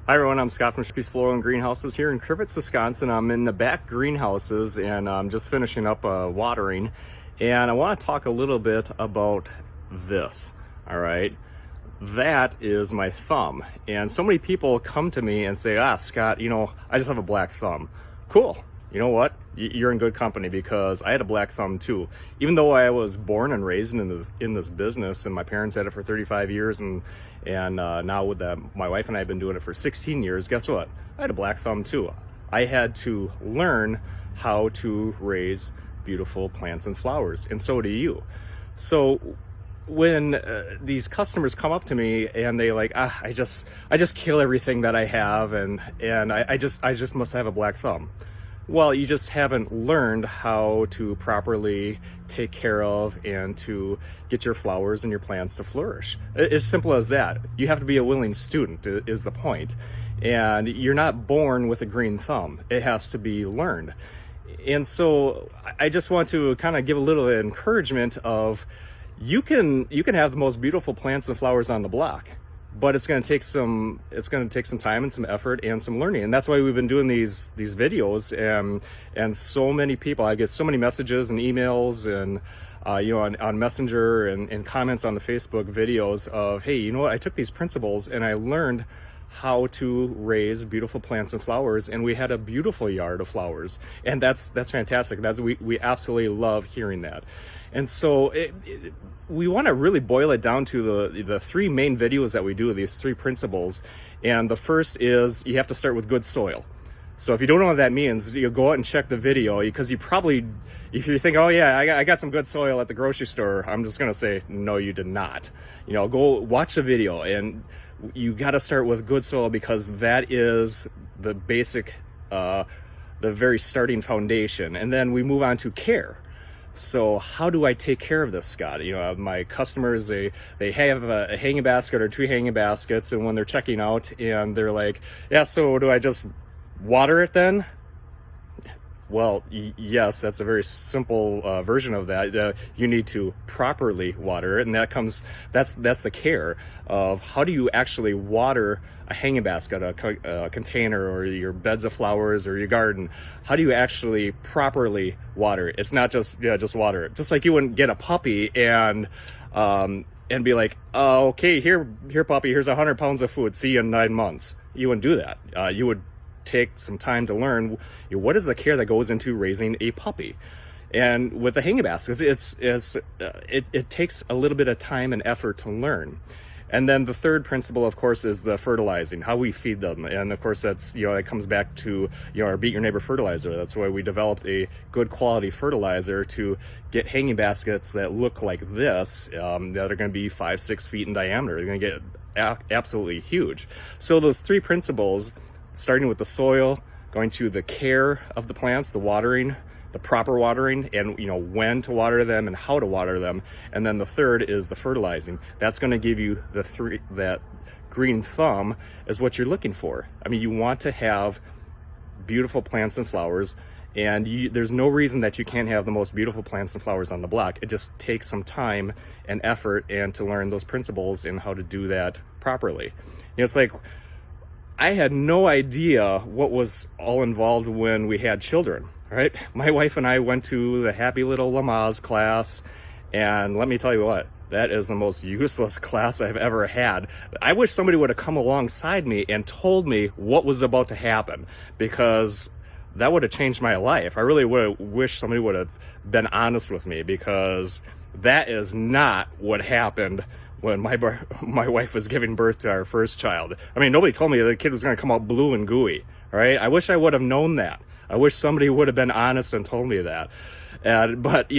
Hi everyone, I'm Scott from Shapey's Floral and Greenhouses here in Crivitz, Wisconsin. I'm in the back greenhouses and I'm just finishing up watering. And I want to talk a little bit about this, all right? That is my thumb. And so many people come to me and say, Scott, I just have a black thumb. Cool. You know what? You're in good company because I had a black thumb too. Even though I was born and raised in this business, and my parents had it for 35 years, and now with my wife and I have been doing it for 16 years. Guess what? I had a black thumb too. I had to learn how to raise beautiful plants and flowers, and so do you. So when these customers come up to me and they like, I just kill everything that I have, and I just must have a black thumb. Well, you just haven't learned how to properly take care of and to get your flowers and your plants to flourish. As simple as that. You have to be a willing student, is the point. And you're not born with a green thumb. It has to be learned. And so I just want to kind of give a little encouragement of you can have the most beautiful plants and flowers on the block, but it's going to take some time and some effort and some learning. And that's why we've been doing these videos, and so many people, I get so many messages and emails and on Messenger and comments on the Facebook videos of, hey, you know what, I took these principles and I learned how to raise beautiful plants and flowers, and we had a beautiful yard of flowers. And that's fantastic. We absolutely love hearing that. And so we want to really boil it down to the three main videos that we do, these three principles. And the first is you have to start with good soil. So if you don't know what that means, you go out and check the video, because you probably, if you think, oh yeah, I got some good soil at the grocery store, I'm just going to say, no, you did not. Go watch the video, and you got to start with good soil, because that is the basic, the very starting foundation. And then we move on to care. So how do I take care of this, Scott? My customers, they have a hanging basket or two hanging baskets, and when they're checking out and they're like, yeah, so do I just water it then? Well, yes, that's a very simple version of that. You need to properly water it, and that's the care of how do you actually water a hanging basket, a container, or your beds of flowers, or your garden. How do you actually properly water it? It's not just water it. Just like you wouldn't get a puppy and be like, okay, here puppy, here's 100 pounds of food, see you in 9 months. You wouldn't do that. You would take some time to learn what is the care that goes into raising a puppy. And with the hanging baskets, it takes a little bit of time and effort to learn. And then the third principle, of course, is the fertilizing, how we feed them. And of course, that's, it comes back to, our Beat Your Neighbor fertilizer. That's why we developed a good quality fertilizer to get hanging baskets that look like this, that are going to be 5-6 feet in diameter. They're going to get absolutely huge. So those three principles, starting with the soil, going to the care of the plants, the watering, the proper watering, and when to water them and how to water them. And then the third is the fertilizing. That's going to give you that green thumb is what you're looking for. I mean, you want to have beautiful plants and flowers, and there's no reason that you can't have the most beautiful plants and flowers on the block. It just takes some time and effort, and to learn those principles and how to do that properly. It's like, I had no idea what was all involved when we had children, right? My wife and I went to the Happy Little Lamaze class, and let me tell you what, that is the most useless class I've ever had. I wish somebody would have come alongside me and told me what was about to happen, because that would have changed my life. I really would have wished somebody would have been honest with me, because that is not what happened when my wife was giving birth to our first child. I mean, nobody told me the kid was going to come out blue and gooey, right? I wish I would have known that. I wish somebody would have been honest and told me that. But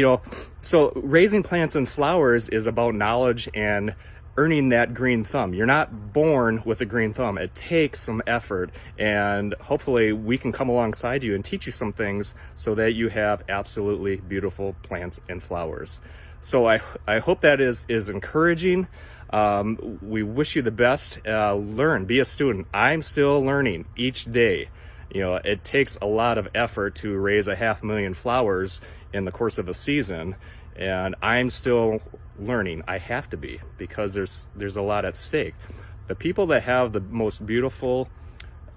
so raising plants and flowers is about knowledge and earning that green thumb. You're not born with a green thumb. It takes some effort, and hopefully we can come alongside you and teach you some things so that you have absolutely beautiful plants and flowers. So I hope that is encouraging. We wish you the best. Learn, be a student. I'm still learning each day. It takes a lot of effort to raise 500,000 flowers in the course of a season, and I'm still learning. I have to be, because there's a lot at stake. The people that have the most beautiful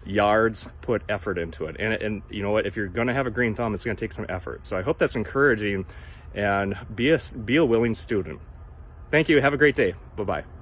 yards, put effort into it. And you know what, if you're going to have a green thumb, it's going to take some effort. So I hope that's encouraging, and be a willing student. Thank you. Have a great day. Bye-bye.